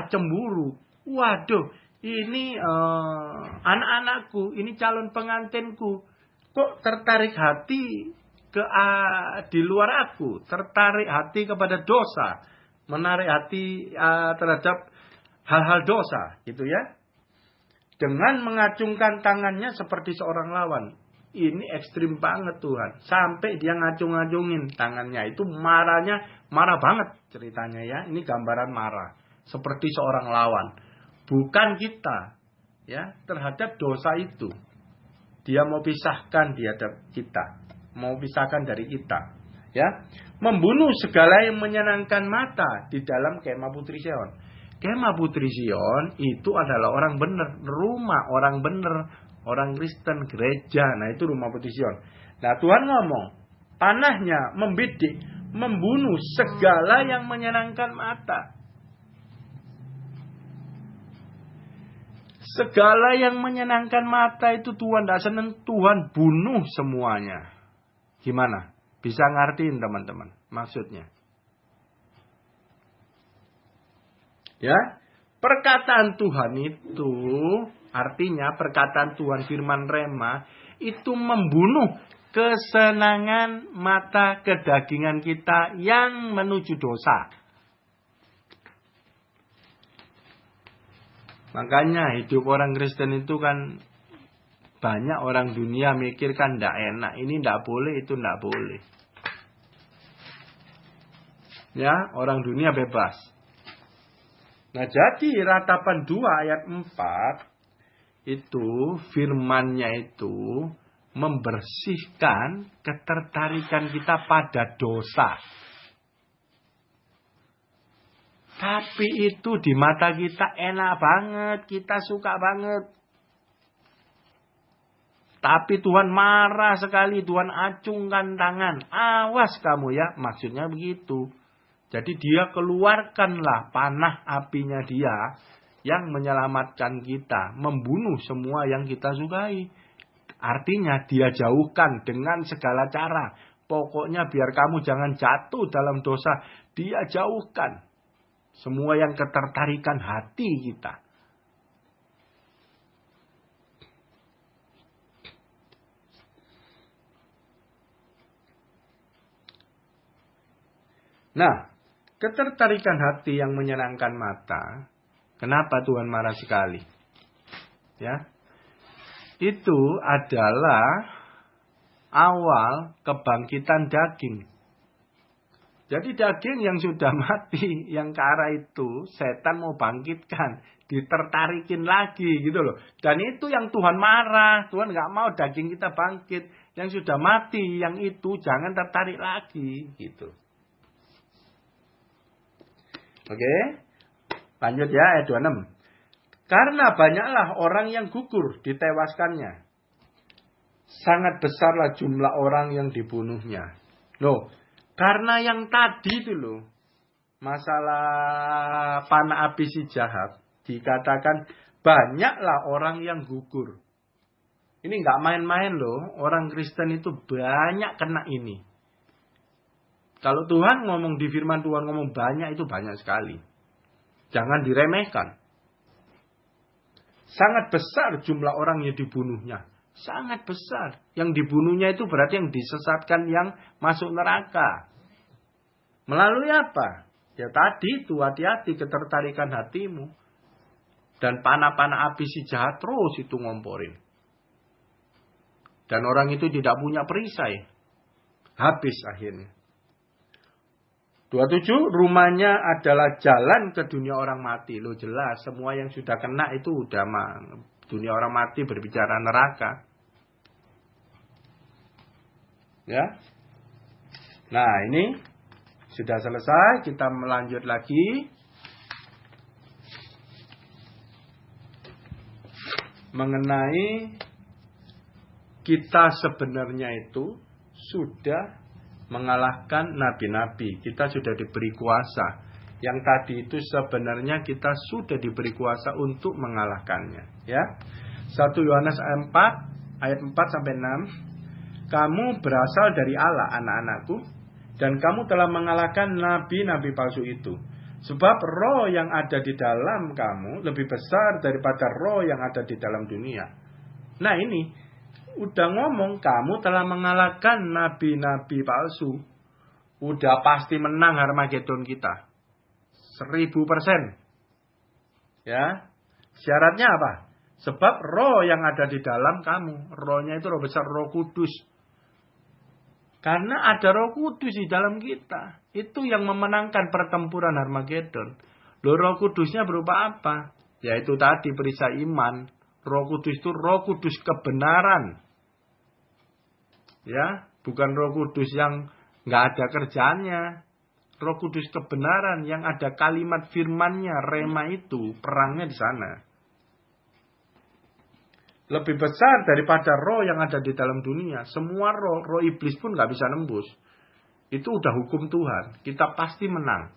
cemburu. Waduh, ini anak-anakku, ini calon pengantinku. Kok tertarik hati di luar aku, tertarik hati kepada dosa, menarik hati terhadap hal-hal dosa, gitu ya. Dengan mengacungkan tangannya seperti seorang lawan. Ini ekstrim banget Tuhan. Sampai dia ngacung-ngacungin tangannya. Itu marah banget ceritanya ya. Ini gambaran marah. Seperti seorang lawan. Bukan kita ya terhadap dosa itu. Dia mau pisahkan kita. Mau pisahkan dari kita. Ya. Membunuh segala yang menyenangkan mata di dalam kemah Putri Sion. Kemah Putri Sion itu adalah orang benar, rumah orang benar, orang Kristen, gereja. Nah, itu rumah Putri Sion. Nah, Tuhan ngomong, panahnya membidik, membunuh segala yang menyenangkan mata. Segala yang menyenangkan mata itu Tuhan tidak senang, Tuhan bunuh semuanya. Gimana? Bisa ngertiin teman-teman maksudnya? Ya, perkataan Tuhan itu artinya perkataan Tuhan firman rema itu membunuh kesenangan mata kedagingan kita yang menuju dosa. Makanya hidup orang Kristen itu kan banyak orang dunia mikir kan tidak enak. Ini tidak boleh, itu tidak boleh. Ya, orang dunia bebas. Nah, jadi Ratapan 2 ayat 4 itu firmannya itu membersihkan ketertarikan kita pada dosa. Tapi itu di mata kita enak banget, kita suka banget. Tapi Tuhan marah sekali, Tuhan acungkan tangan. Awas kamu ya, maksudnya begitu. Jadi dia keluarkanlah panah apinya dia yang menyelamatkan kita. Membunuh semua yang kita sukai. Artinya dia jauhkan dengan segala cara. Pokoknya biar kamu jangan jatuh dalam dosa. Dia jauhkan. Semua yang ketertarikan hati kita. Nah, ketertarikan hati yang menyenangkan mata, kenapa Tuhan marah sekali? Ya, itu adalah awal kebangkitan daging. Jadi daging yang sudah mati, yang ke arah itu, setan mau bangkitkan, ditertarikin lagi gitu loh. Dan itu yang Tuhan marah, Tuhan nggak mau daging kita bangkit. Yang sudah mati, yang itu jangan tertarik lagi gitu. Oke, lanjut ya ayat 26. Karena banyaklah orang yang gugur ditewaskannya. Sangat besarlah jumlah orang yang dibunuhnya. Loh, karena yang tadi itu loh, masalah panah api si jahat, dikatakan banyaklah orang yang gugur. Ini nggak main-main loh, orang Kristen itu banyak kena ini. Kalau Tuhan ngomong di firman Tuhan ngomong banyak, itu banyak sekali. Jangan diremehkan. Sangat besar jumlah orang yang dibunuhnya. Sangat besar. Yang dibunuhnya itu berarti yang disesatkan, yang masuk neraka. Melalui apa? Ya tadi itu, hati-hati ketertarikan hatimu. Dan panah-panah api si jahat terus itu ngomporin. Dan orang itu tidak punya perisai. Habis akhirnya. 27, rumahnya adalah jalan ke dunia orang mati. Loh jelas, semua yang sudah kena itu udah dunia orang mati, berbicara neraka. Ya. Nah, ini sudah selesai, kita melanjut lagi. Mengenai kita sebenarnya itu sudah mengalahkan nabi-nabi. Kita sudah diberi kuasa. Yang tadi itu sebenarnya kita sudah diberi kuasa untuk mengalahkannya. Ya, 1 Yohanes 4 ayat 4 sampai 6. Kamu berasal dari Allah, anak-anakku, dan kamu telah mengalahkan nabi-nabi palsu itu. Sebab roh yang ada di dalam kamu lebih besar daripada roh yang ada di dalam dunia. Nah ini, udah ngomong kamu telah mengalahkan nabi-nabi palsu. Udah pasti menang Harmagedon kita. 1000%. Ya. Syaratnya apa? Sebab roh yang ada di dalam kamu. Rohnya itu roh besar, Roh Kudus. Karena ada Roh Kudus di dalam kita. Itu yang memenangkan pertempuran Harmagedon. Roh Kudusnya berupa apa? Yaitu tadi perisai iman. Roh Kudus itu Roh Kudus kebenaran. Ya, bukan Roh Kudus yang nggak ada kerjaannya. Roh Kudus kebenaran yang ada kalimat firman-Nya, rema itu, perangnya di sana. Lebih besar daripada roh yang ada di dalam dunia. Semua roh iblis pun nggak bisa nembus. Itu udah hukum Tuhan. Kita pasti menang.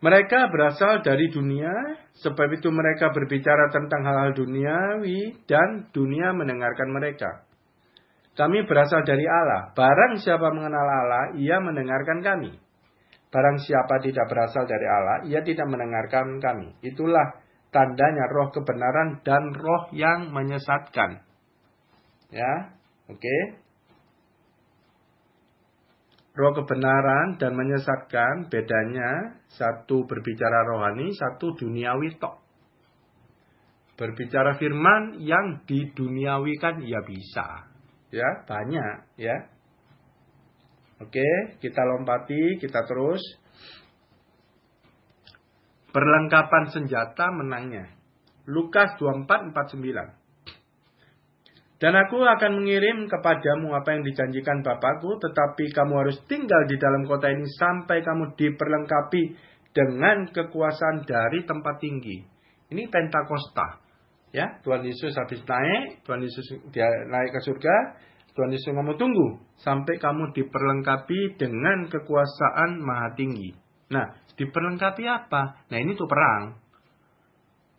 Mereka berasal dari dunia, sebab itu mereka berbicara tentang hal-hal duniawi dan dunia mendengarkan mereka. Kami berasal dari Allah. Barang siapa mengenal Allah, ia mendengarkan kami. Barang siapa tidak berasal dari Allah, ia tidak mendengarkan kami. Itulah tandanya roh kebenaran dan roh yang menyesatkan. Ya, oke. Roh kebenaran dan menyesatkan, bedanya satu berbicara rohani, satu duniawi tok. Berbicara firman yang diduniawikan ya bisa. Ya, banyak ya. Oke, kita lompati, kita terus. Perlengkapan senjata menangnya. Lukas 24:49. Dan aku akan mengirim kepadamu apa yang dijanjikan Bapakku, tetapi kamu harus tinggal di dalam kota ini sampai kamu diperlengkapi dengan kekuasaan dari tempat tinggi. Ini Pentakosta. Ya, Tuhan Yesus habis naik, Tuhan Yesus dia naik ke surga, Tuhan Yesus ngomong tunggu sampai kamu diperlengkapi dengan kekuasaan maha tinggi. Nah, diperlengkapi apa? Nah, ini untuk perang.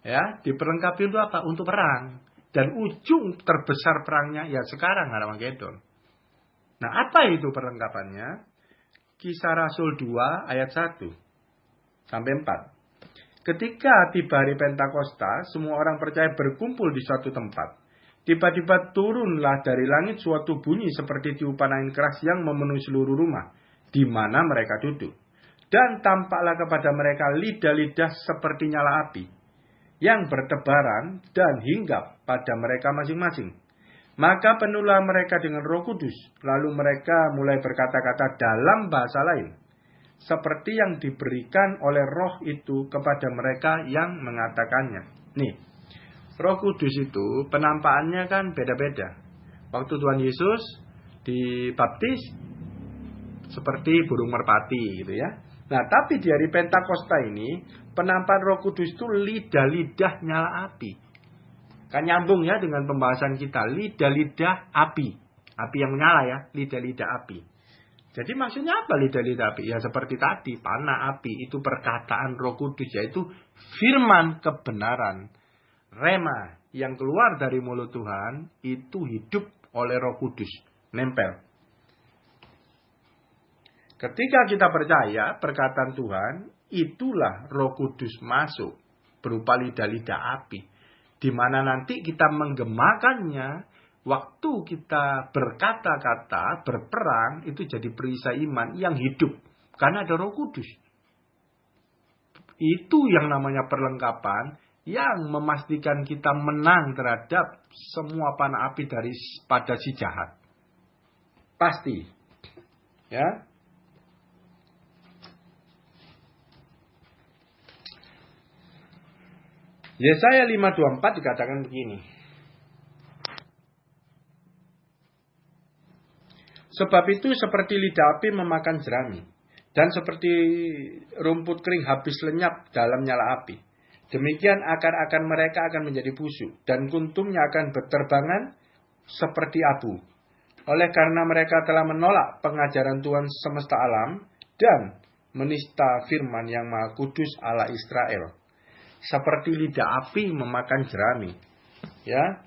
Ya, diperlengkapi untuk apa? Untuk perang. Dan ujung terbesar perangnya ya sekarang Harmagedon. Nah, apa itu perlengkapannya? Kisah Rasul 2 ayat 1 sampai 4. Ketika tiba hari Pentakosta, semua orang percaya berkumpul di suatu tempat. Tiba-tiba turunlah dari langit suatu bunyi seperti tiupan angin keras yang memenuhi seluruh rumah di mana mereka duduk. Dan tampaklah kepada mereka lidah-lidah seperti nyala api yang bertebaran dan hinggap pada mereka masing-masing. Maka penuhlah mereka dengan Roh Kudus. Lalu mereka mulai berkata-kata dalam bahasa lain, seperti yang diberikan oleh Roh itu kepada mereka yang mengatakannya. Nih, Roh Kudus itu penampakannya kan beda-beda. Waktu Tuhan Yesus dibaptis seperti burung merpati gitu ya. Nah, tapi di hari Pentakosta ini, penampakan Roh Kudus itu lidah-lidah nyala api. Kan nyambung ya dengan pembahasan kita, lidah-lidah api. Api yang menyala ya, lidah-lidah api. Jadi maksudnya apa lidah-lidah api? Ya seperti tadi, panah api. Itu perkataan Roh Kudus, yaitu firman kebenaran. Rema yang keluar dari mulut Tuhan, itu hidup oleh Roh Kudus. Nempel. Ketika kita percaya perkataan Tuhan, itulah Roh Kudus masuk berupa lidah-lidah api. Di mana nanti kita menggemakannya, waktu kita berkata-kata, berperang, itu jadi perisai iman yang hidup. Karena ada Roh Kudus. Itu yang namanya perlengkapan yang memastikan kita menang terhadap semua panah api pada si jahat. Pasti. Ya. Yesaya 5:24 dikatakan begini. Sebab itu seperti lidah api memakan jerami Dan seperti rumput kering habis lenyap dalam nyala api, demikian akar-akar mereka akan menjadi busuk, dan kuntumnya akan berterbangan seperti abu. Oleh karena mereka telah menolak pengajaran Tuhan semesta alam, dan menista firman yang Maha Kudus Allah Israel. Seperti lidah api memakan jerami. Ya.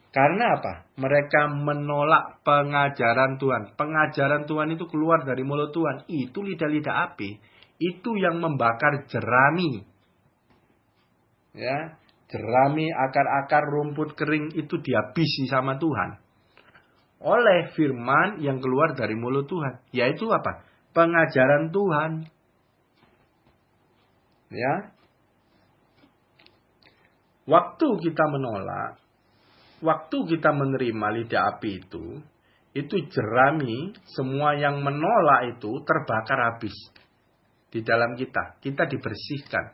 Karena apa? Mereka menolak pengajaran Tuhan. Pengajaran Tuhan itu keluar dari mulut Tuhan. Itu lidah-lidah api. Itu yang membakar jerami. Ya, jerami, akar-akar rumput kering itu dihabisi sama Tuhan. Oleh firman yang keluar dari mulut Tuhan. Yaitu apa? Pengajaran Tuhan. Ya. Waktu kita menolak, waktu kita menerima lidah api itu jerami, semua yang menolak itu terbakar habis di dalam kita. Kita dibersihkan.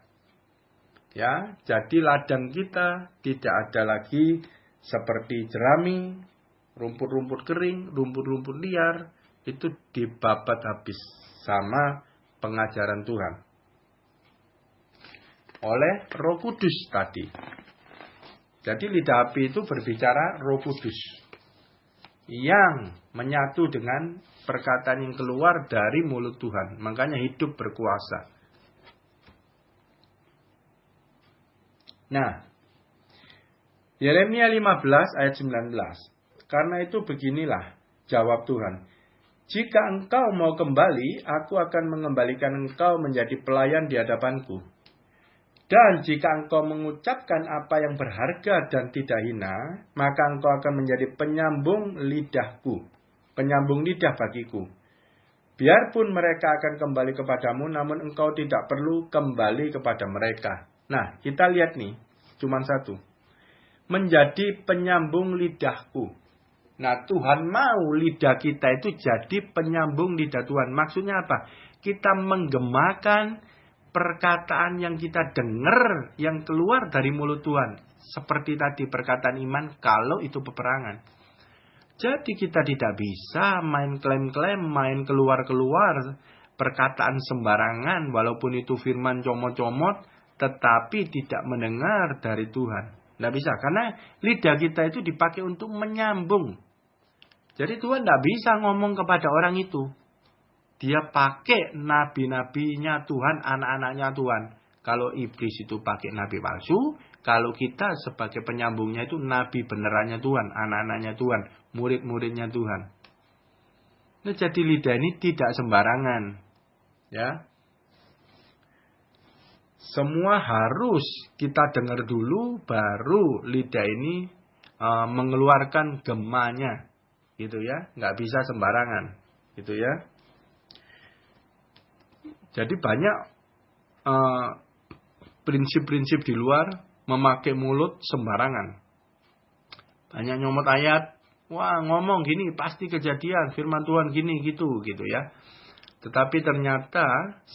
Ya, jadi ladang kita tidak ada lagi seperti jerami, rumput-rumput kering, rumput-rumput liar, itu dibabat habis sama pengajaran Tuhan. Oleh Roh Kudus tadi. Jadi lidah api itu berbicara Roh Kudus yang menyatu dengan perkataan yang keluar dari mulut Tuhan. Makanya hidup berkuasa. Nah, Yeremia 15 ayat 19. Karena itu beginilah jawab Tuhan. Jika engkau mau kembali, aku akan mengembalikan engkau menjadi pelayan di hadapanku. Dan jika engkau mengucapkan apa yang berharga dan tidak hina, maka engkau akan menjadi penyambung lidahku, penyambung lidah bagiku. Biarpun mereka akan kembali kepadamu, namun engkau tidak perlu kembali kepada mereka. Nah, kita lihat nih, cuma satu. Menjadi penyambung lidahku. Nah, Tuhan mau lidah kita itu jadi penyambung lidah Tuhan. Maksudnya apa? Kita menggemakan perkataan yang kita dengar yang keluar dari mulut Tuhan. Seperti tadi perkataan iman kalau itu peperangan. Jadi kita tidak bisa main klaim-klaim, main keluar-keluar perkataan sembarangan. Walaupun itu firman comot-comot, tetapi tidak mendengar dari Tuhan. Tidak bisa, karena lidah kita itu dipakai untuk menyambung. Jadi Tuhan tidak bisa ngomong kepada orang itu. Dia pakai nabi-nabinya Tuhan, anak-anaknya Tuhan. Kalau iblis itu pakai nabi palsu, kalau kita sebagai penyambungnya itu nabi benerannya Tuhan, anak-anaknya Tuhan, murid-muridnya Tuhan. Nah, jadi lidah ini tidak sembarangan. Ya. Semua harus kita dengar dulu, baru lidah ini mengeluarkan gemanya. Gitu ya, nggak bisa sembarangan. Gitu ya. Jadi banyak prinsip-prinsip di luar memakai mulut sembarangan. Banyak nyomot ayat, wah ngomong gini pasti kejadian, firman Tuhan gini gitu ya. Tetapi ternyata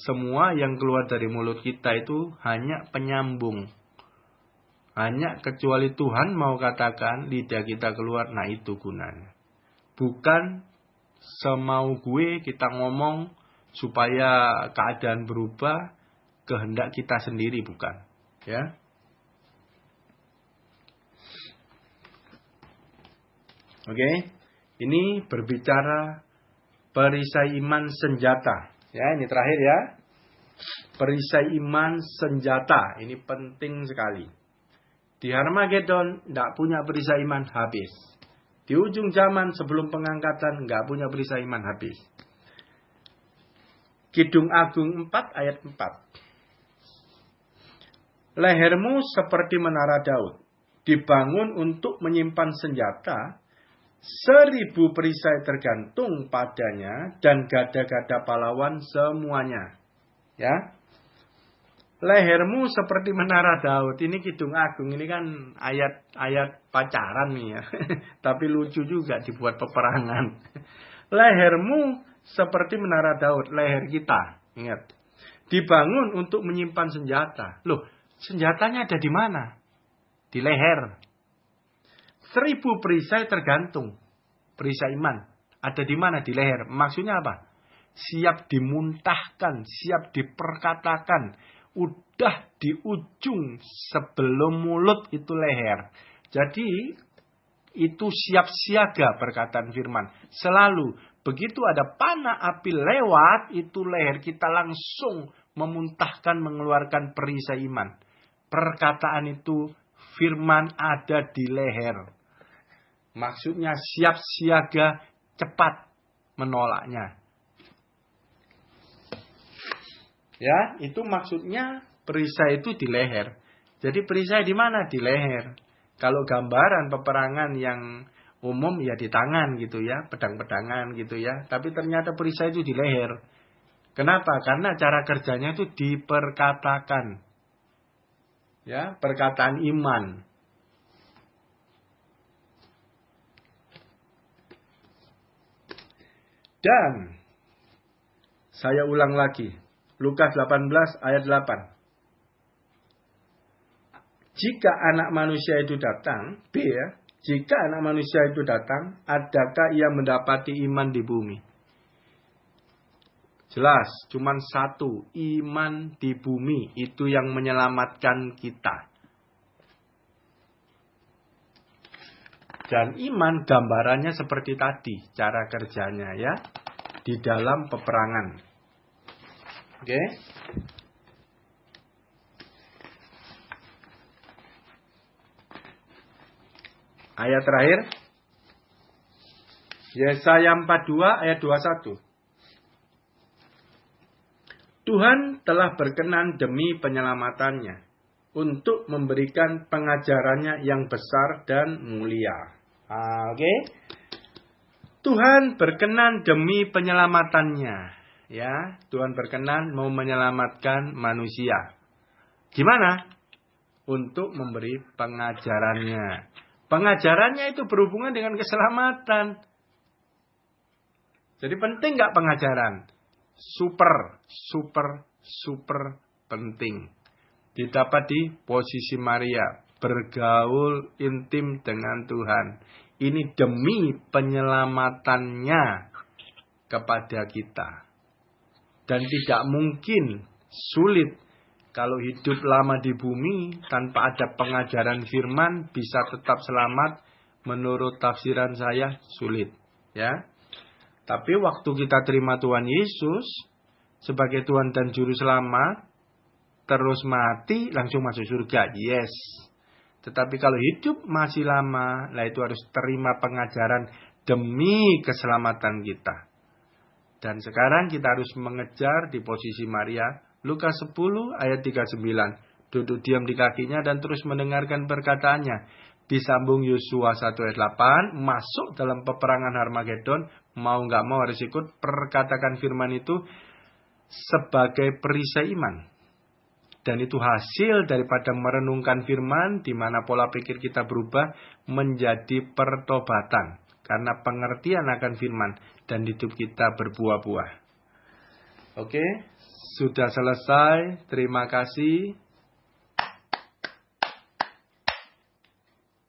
semua yang keluar dari mulut kita itu hanya penyambung. Hanya kecuali Tuhan mau katakan lidah kita keluar, nah itu gunanya. Bukan semau gue kita ngomong supaya keadaan berubah, kehendak kita sendiri bukan. Ya. Oke. Ini berbicara perisai iman senjata. Ya, ini terakhir ya. Perisai iman senjata. Ini penting sekali. Di Harmagedon tidak punya perisai iman habis. Di ujung zaman sebelum pengangkatan nggak punya perisai iman habis. Kidung Agung 4 ayat 4. Lehermu seperti menara Daud, dibangun untuk menyimpan senjata, 1000 perisai tergantung padanya, dan gada-gada pahlawan semuanya. Ya. Lehermu seperti menara Daud. Ini Kidung Agung, ini kan ayat-ayat pacaran nih ya. Tapi lucu juga dibuat peperangan. Lehermu seperti menara Daud, leher kita. Ingat. Dibangun untuk menyimpan senjata. Loh, senjatanya ada di mana? Di leher. 1000 perisai tergantung. Perisai iman. Ada di mana? Di leher. Maksudnya apa? siap dimuntahkan, siap diperkatakan. Udah di ujung sebelum mulut itu leher. Jadi itu siap siaga perkataan firman. Selalu begitu ada panah api lewat, itu leher kita langsung memuntahkan, mengeluarkan perisai iman. Perkataan itu firman ada di leher. Maksudnya siap siaga, cepat menolaknya. Ya, itu maksudnya perisai itu di leher. Jadi perisai di mana? Di leher. Kalau gambaran peperangan yang umum ya di tangan gitu ya, pedang-pedangan gitu ya. Tapi ternyata perisai itu di leher. Kenapa? Karena cara kerjanya itu diperkatakan. Ya, perkataan iman. Dan saya ulang lagi. Lukas 18 ayat 8. Jika anak manusia itu datang, B ya. Jika anak manusia itu datang, adakah ia mendapati iman di bumi? Jelas, cuman satu, iman di bumi. Itu yang menyelamatkan kita. Dan iman gambarannya seperti tadi, cara kerjanya ya. Di dalam peperangan. Oke. Ayat terakhir. Yesaya 42 ayat 21. Tuhan telah berkenan demi penyelamatannya untuk memberikan pengajarannya yang besar dan mulia. Oke. Tuhan berkenan demi penyelamatannya. Ya, Tuhan berkenan mau menyelamatkan manusia. Gimana? Untuk memberi pengajarannya. Pengajarannya itu berhubungan dengan keselamatan. Jadi penting nggak pengajaran? Super penting. Didapat di posisi Maria. Bergaul intim dengan Tuhan. Ini demi penyelamatannya kepada kita. Dan tidak mungkin sulit kalau hidup lama di bumi tanpa ada pengajaran firman bisa tetap selamat. Menurut tafsiran saya sulit. Ya. Tapi waktu kita terima Tuhan Yesus sebagai Tuhan dan Juru Selamat, terus mati langsung masuk surga. Yes. Tetapi kalau hidup masih lama, lah itu harus terima pengajaran demi keselamatan kita. Dan sekarang kita harus mengejar di posisi Maria. Lukas 10 ayat 39. Duduk diam di kakinya dan terus mendengarkan perkataannya. Disambung Yosua 1 ayat 8. Masuk dalam peperangan Harmagedon. Mau nggak mau harus ikut. Perkatakan firman itu sebagai perisai iman. Dan itu hasil daripada merenungkan firman. Di mana pola pikir kita berubah menjadi pertobatan. Karena pengertian akan firman. Dan hidup kita berbuah-buah. Oke, sudah selesai. Terima kasih.